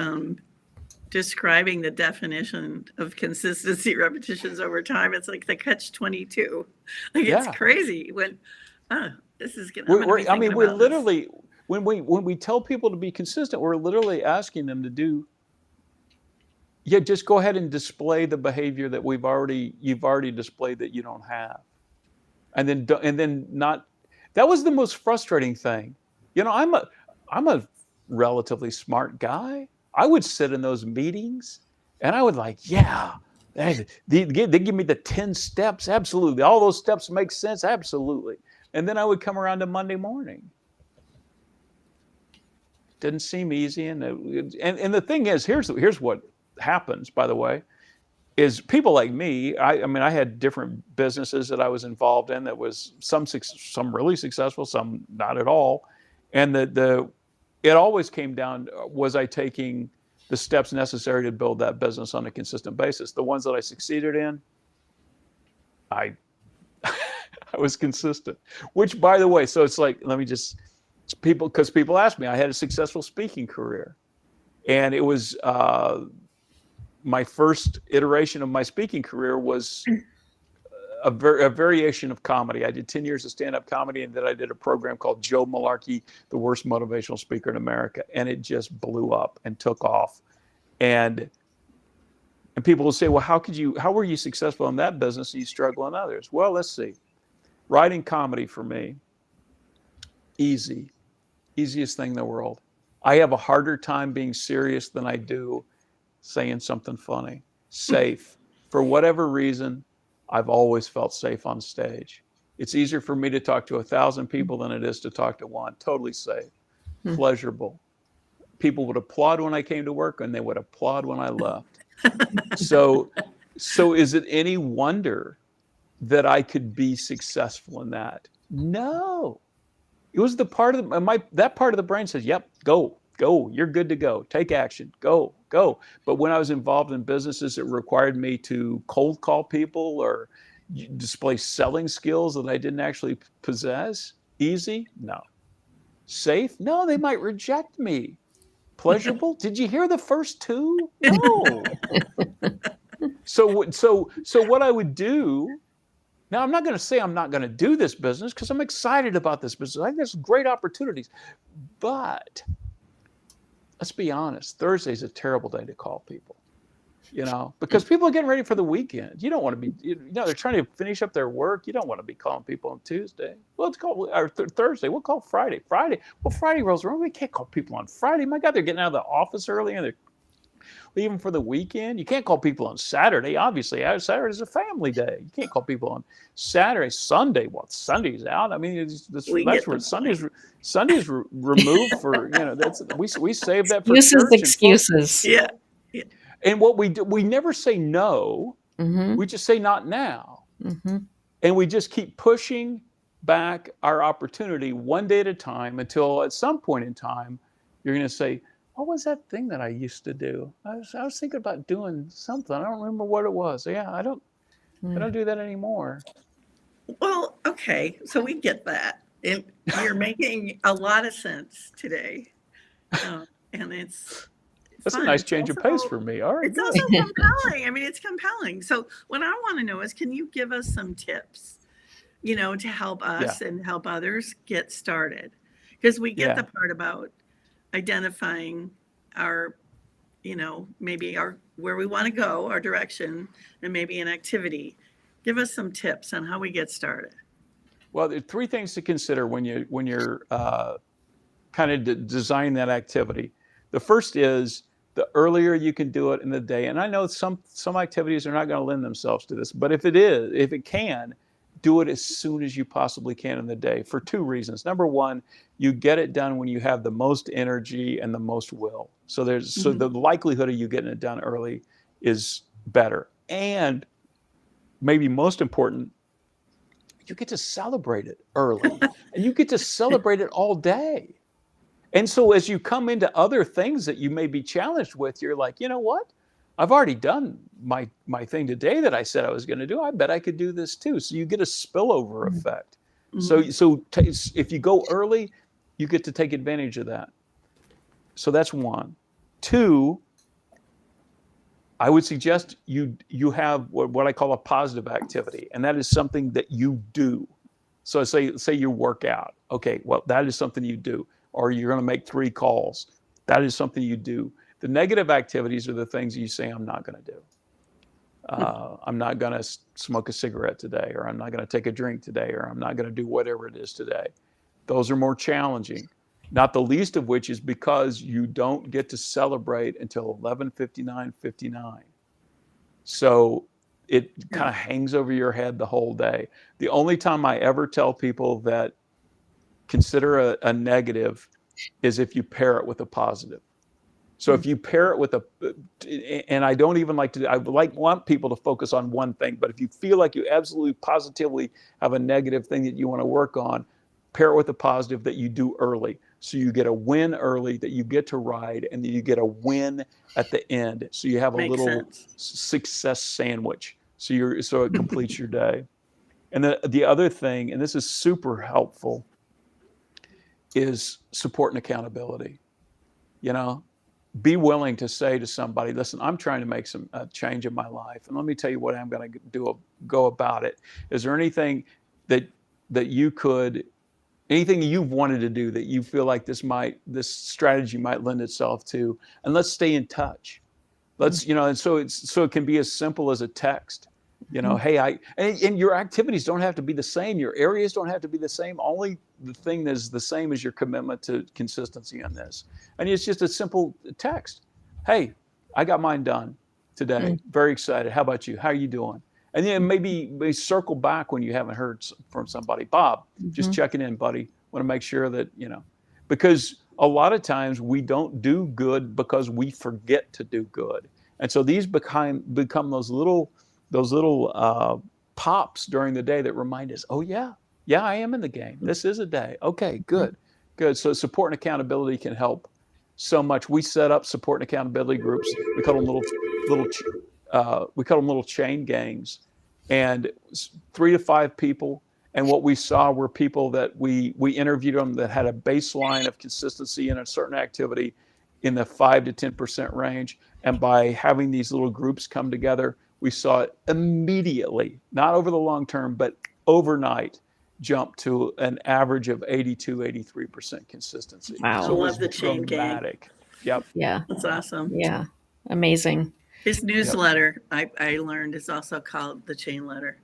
describing the definition of consistency, repetitions over time, it's like the catch-22. Like, it's crazy when, this is gonna, we're literally, when we tell people to be consistent, we're literally asking them to do, just go ahead and display the behavior that you've already displayed that you don't have. And then not, that was the most frustrating thing. I'm a relatively smart guy. I would sit in those meetings and I would they give me the 10 steps. Absolutely. All those steps make sense. Absolutely. And then I would come around to Monday morning. Didn't seem easy. And the thing is, here's what happens, by the way, is people like me, I had different businesses that I was involved in that was some really successful, some not at all. And it always came down, was I taking the steps necessary to build that business on a consistent basis? The ones that I succeeded in, I was consistent. Which, by the way, so it's like, because people ask me, I had a successful speaking career. And it was, my first iteration of my speaking career was a variation of comedy. I did 10 years of stand-up comedy, and then I did a program called Joe Malarkey, the worst motivational speaker in America. And it just blew up and took off. And people will say, well, how were you successful in that business and you struggle in others? Well, let's see. Writing comedy for me, easiest thing in the world. I have a harder time being serious than I do saying something funny. Safe. For whatever reason, I've always felt safe on stage. It's easier for me to talk to 1,000 people than it is to talk to one. Totally safe. Pleasurable. People would applaud when I came to work and they would applaud when I left. So is it any wonder that I could be successful in that? No. It was that part of the brain says, yep, go, you're good to go, take action, go. But when I was involved in businesses that required me to cold call people or display selling skills that I didn't actually possess, easy? No. Safe? No, they might reject me. Pleasurable? Did you hear the first two? No. So what I would do, now I'm not going to say I'm not going to do this business because I'm excited about this business. I think there's great opportunities. But let's be honest, Thursday's a terrible day to call people, because people are getting ready for the weekend. You don't want to be, they're trying to finish up their work. You don't want to be calling people on Tuesday. Well, let's call Thursday. We'll call Friday. Friday rolls around. We can't call people on Friday. My God, they're getting out of the office early and they're leaving for the weekend. You can't call people on Saturday. Obviously, Saturday's a family day. You can't call people on Saturday, Sunday. Well, Sunday's out. I mean, that's where Sunday's removed for, we save that for uses church excuses. Yeah. And what we do, we never say no. Mm-hmm. We just say not now. Mm-hmm. And we just keep pushing back our opportunity one day at a time until at some point in time, you're going to say, what was that thing that I used to do? I was thinking about doing something. I don't remember what it was. Yeah, I don't do that anymore. Well, okay. So we get that. And you're making a lot of sense today. And it's That's fun. a nice change of pace for me. All right. It's also compelling. I mean, it's compelling. So what I want to know is, can you give us some tips, to help us and help others get started? Because we get the part about identifying our, maybe where we want to go, our direction, and maybe an activity. Give us some tips on how we get started. Well, there are three things to consider when you're kind of designing that activity. The first is the earlier you can do it in the day. And I know some activities are not going to lend themselves to this, but if it can, do it as soon as you possibly can in the day for two reasons. Number one, you get it done when you have the most energy and the most will. So the likelihood of you getting it done early is better. And maybe most important, you get to celebrate it early, and you get to celebrate it all day. And so as you come into other things that you may be challenged with, you're like, you know what? I've already done my thing today that I said I was going to do. I bet I could do this too. So you get a spillover effect. So if you go early, you get to take advantage of that. So that's one. Two, I would suggest you have what I call a positive activity, and that is something that you do. So say you work out. Okay, well, that is something you do. Or you're going to make 3 calls. That is something you do. The negative activities are the things you say, I'm not going to do. I'm not going to smoke a cigarette today, or I'm not going to take a drink today, or I'm not going to do whatever it is today. Those are more challenging, not the least of which is because you don't get to celebrate until 11:59:59. So it kind of hangs over your head the whole day. The only time I ever tell people that consider a negative is if you pair it with a positive. So if you pair it with and I don't even want people to focus on one thing, but if you feel like you absolutely positively have a negative thing that you want to work on, pair it with a positive that you do early. So you get a win early that you get to ride, and then you get a win at the end. So you have a little success sandwich. So it completes your day. And the other thing, and this is super helpful, is support and accountability. Be willing to say to somebody, listen, I'm trying to make some change in my life, and let me tell you what I'm going to go about it. Is there anything that anything you've wanted to do that you feel like this strategy might lend itself to? And let's stay in touch. Let's, and so it can be as simple as a text. Hey, and your activities don't have to be the same. Your areas don't have to be the same. Only the thing that's the same is your commitment to consistency on this. And it's just a simple text. Hey, I got mine done today. Very excited. How about you? How are you doing? And then maybe circle back when you haven't heard from somebody. Bob, just checking in, buddy. Want to make sure that, because a lot of times we don't do good because we forget to do good. And so these become those little pops during the day that remind us, oh yeah, I am in the game. This is a day. Okay, good. So support and accountability can help so much. We set up support and accountability groups. We call them little chain gangs, and 3 to 5 people. And what we saw were people that we interviewed them that had a baseline of consistency in a certain activity in the 5 to 10% range. And by having these little groups come together, we saw it immediately, not over the long term, but overnight, jump to an average of 82-83% consistency. Wow. So I love the chain gang. Yep. Yeah. That's awesome. Yeah. Amazing. His newsletter, I learned, is also called the Chain Letter.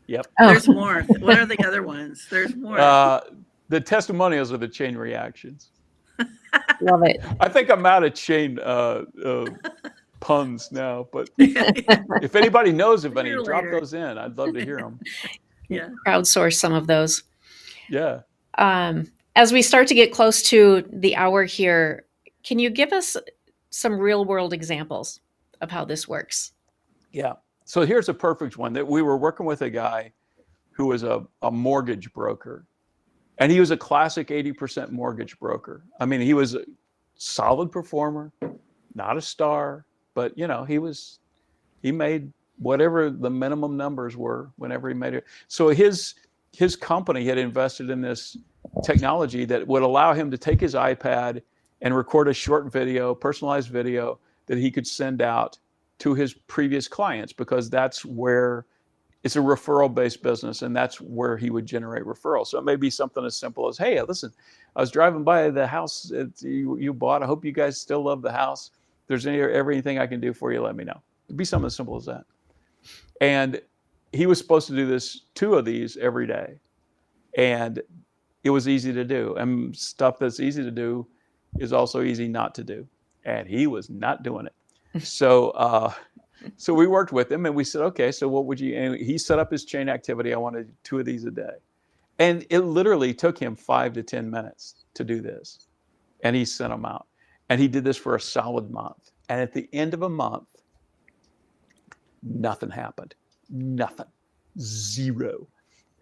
Yep. Oh. There's more. What are the other ones? There's more. The testimonials are the chain reactions. Love it. I think I'm out of chain puns now, but if anybody knows of any, drop those in. I'd love to hear them. Yeah. Crowdsource some of those. Yeah. As we start to get close to the hour here, can you give us some real world examples of how this works? Yeah. So here's a perfect one. That we were working with a guy who was a mortgage broker, and he was a classic 80% mortgage broker. I mean, he was a solid performer, not a star, but he made whatever the minimum numbers were whenever he made it. So his company had invested in this technology that would allow him to take his iPad and record a short video, personalized video that he could send out to his previous clients, because that's where it's a referral-based business, and that's where he would generate referrals. So it may be something as simple as, hey, listen, I was driving by the house you bought. I hope you guys still love the house. If there's anything I can do for you, let me know. It'd be something as simple as that. And he was supposed to do 2 of these every day. And it was easy to do. And stuff that's easy to do is also easy not to do. And he was not doing it. So we worked with him, and we said, okay, so what would you, and he set up his chain activity. I wanted 2 of these a day. And it literally took him 5 to 10 minutes to do this. And he sent them out. And he did this for a solid month. And at the end of a month, nothing happened. Nothing. 0.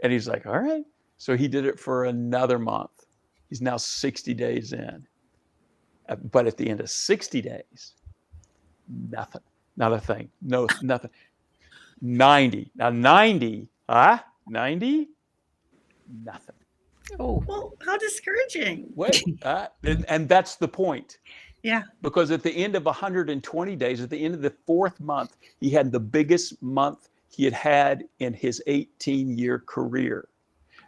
And he's like, all right. So he did it for another month. He's now 60 days in. But at the end of 60 days, nothing, not a thing, no, nothing. 90. Now 90, 90, nothing. Oh, Well, how discouraging. Wait, and that's the point. Yeah. Because at the end of 120 days, at the end of the fourth month, he had the biggest month he had in his 18-year career.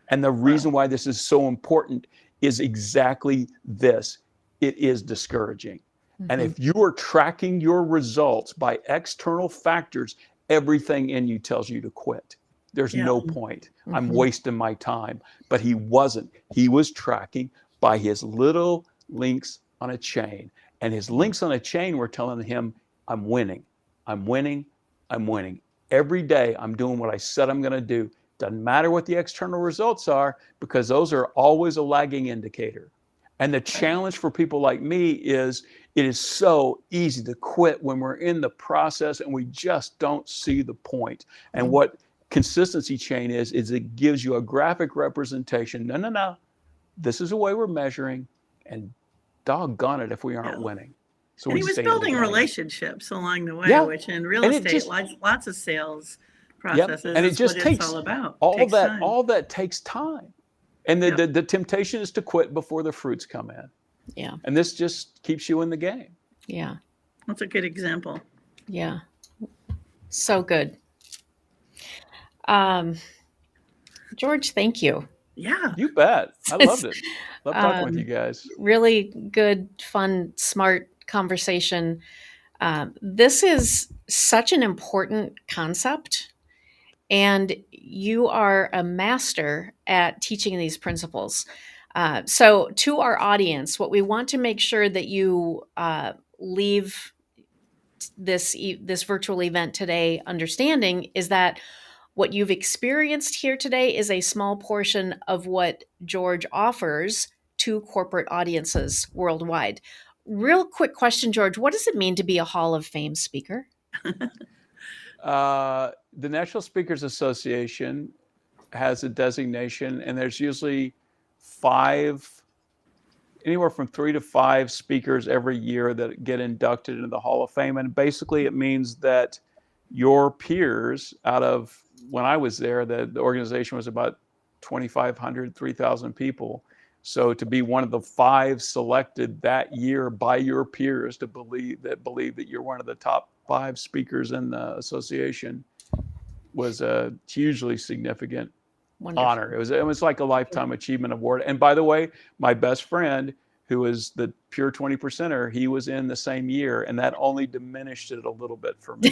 And the reason why this is so important is exactly this. It is discouraging. Mm-hmm. And if you are tracking your results by external factors, everything in you tells you to quit. There's no point. Mm-hmm. I'm wasting my time. But he wasn't. He was tracking by his little links on a chain. And his links on a chain were telling him, I'm winning. I'm winning. I'm winning. Every day I'm doing what I said I'm going to do. Doesn't matter what the external results are, because those are always a lagging indicator. And the challenge for people like me is it is so easy to quit when we're in the process and we just don't see the point. And what consistency chain is it gives you a graphic representation. No. This is the way we're measuring, and doggone it if we aren't winning. So and he was building relationships along the way, which in real estate, lots of sales processes. And it just takes all about. All that takes time. And the temptation is to quit before the fruits come in. Yeah. And this just keeps you in the game. Yeah. That's a good example. Yeah. So good. George, thank you. Yeah. You bet. I loved it. Love talking with you guys. Really good, fun, smart conversation. This is such an important concept. And you are a master at teaching these principles. So to our audience, what we want to make sure that you leave this virtual event today understanding is that what you've experienced here today is a small portion of what George offers to corporate audiences worldwide. Real quick question, George, what does it mean to be a Hall of Fame speaker? The National Speakers Association has a designation, and there's usually anywhere from 3 to 5 speakers every year that get inducted into the Hall of Fame. And basically it means that your peers, out of when I was there, the organization was about 2,500, 3,000 people. So to be one of the 5 selected that year by your peers to believe that you're one of the top 5 speakers in the association was a hugely significant honor. It was like a lifetime achievement award. And by the way, my best friend, who is the pure 20%er, he was in the same year, and that only diminished it a little bit for me.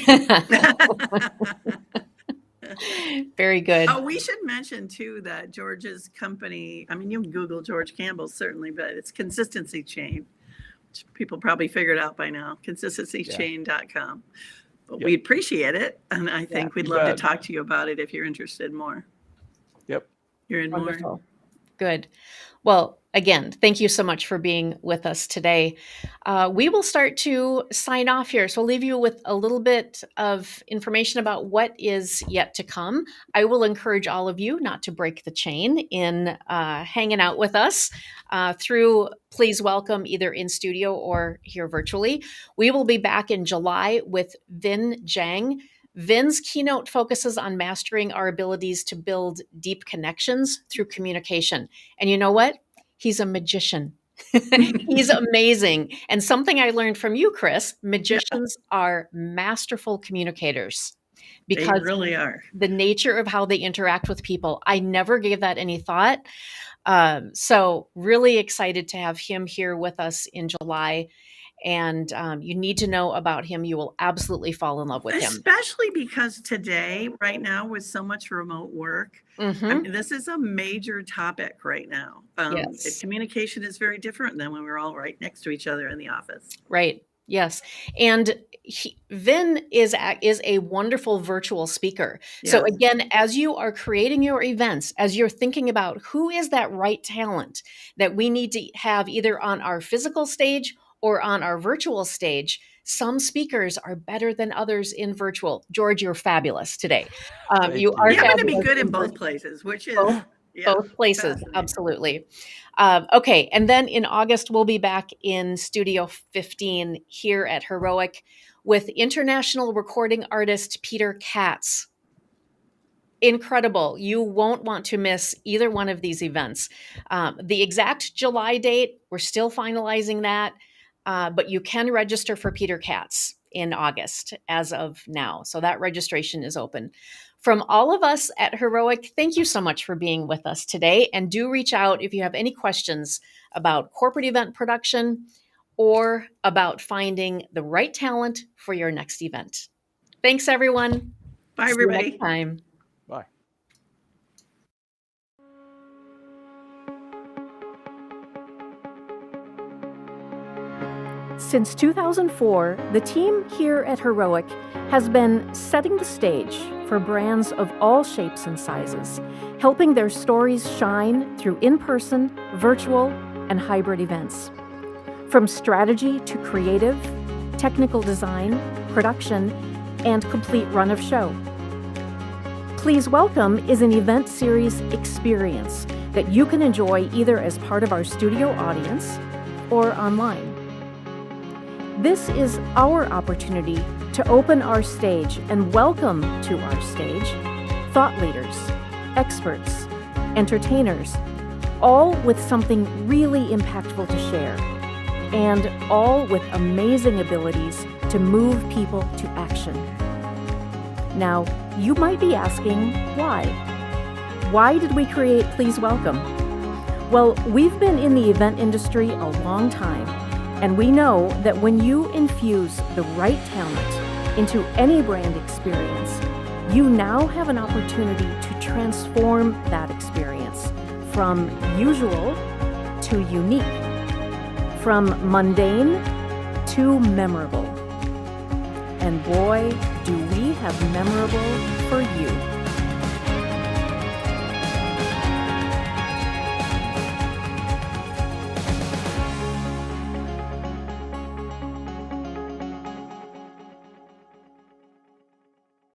Very good. Oh, we should mention too that George's company, I mean, you can Google George Campbell certainly, but it's Consistency Chain, which people probably figured out by now, consistencychain.com. But we appreciate it, and I think we'd love to talk to you about it if you're interested more. Yep. You're in Wonderful. more. Good. Well, again, thank you so much for being with us today. We will start to sign off here. So we'll leave you with a little bit of information about what is yet to come. I will encourage all of you not to break the chain in hanging out with us through Please Welcome either in studio or here virtually. We will be back in July with Vin Jiang. Vin's keynote focuses on mastering our abilities to build deep connections through communication. And you know what? He's a magician. He's amazing. And something I learned from you, Kris, magicians are masterful communicators. Because they really are. The nature of how they interact with people. I never gave that any thought. So really excited to have him here with us in July. And you need to know about him. You will absolutely fall in love with him. Especially because today, right now, with so much remote work, I mean, this is a major topic right now. Yes. Communication is very different than when we're all right next to each other in the office. Right. Yes. And Vin is a wonderful virtual speaker. Yes. So again, as you are creating your events, as you're thinking about who is that right talent that we need to have either on our physical stage or on our virtual stage, some speakers are better than others in virtual. George, you're fabulous today. Thank You are Yeah, you. I'm going to be fabulous good in in both virtual. places, which is, Both, yeah, both places, fascinating. absolutely. Okay, and then in August, we'll be back in Studio 15 here at Heroic with international recording artist Peter Katz. Incredible. You won't want to miss either one of these events. The exact July date, we're still finalizing that, but you can register for Peter Katz in August as of now. So that registration is open. From all of us at Heroic, thank you so much for being with us today. And do reach out if you have any questions about corporate event production or about finding the right talent for your next event. Thanks, everyone. Bye, See you next everybody. time. Bye. Since 2004, the team here at Heroic has been setting the stage for brands of all shapes and sizes, helping their stories shine through in-person, virtual, and hybrid events. From strategy to creative, technical design, production, and complete run of show. Please Welcome is an event series experience that you can enjoy either as part of our studio audience or online. This is our opportunity to open our stage and welcome to our stage thought leaders, experts, entertainers, all with something really impactful to share, and all with amazing abilities to move people to action. Now, you might be asking, why? Why did we create Please Welcome? Well, we've been in the event industry a long time, and we know that when you infuse the right talent into any brand experience, you now have an opportunity to transform that experience from usual to unique, from mundane to memorable. And boy, do we have memorable for you.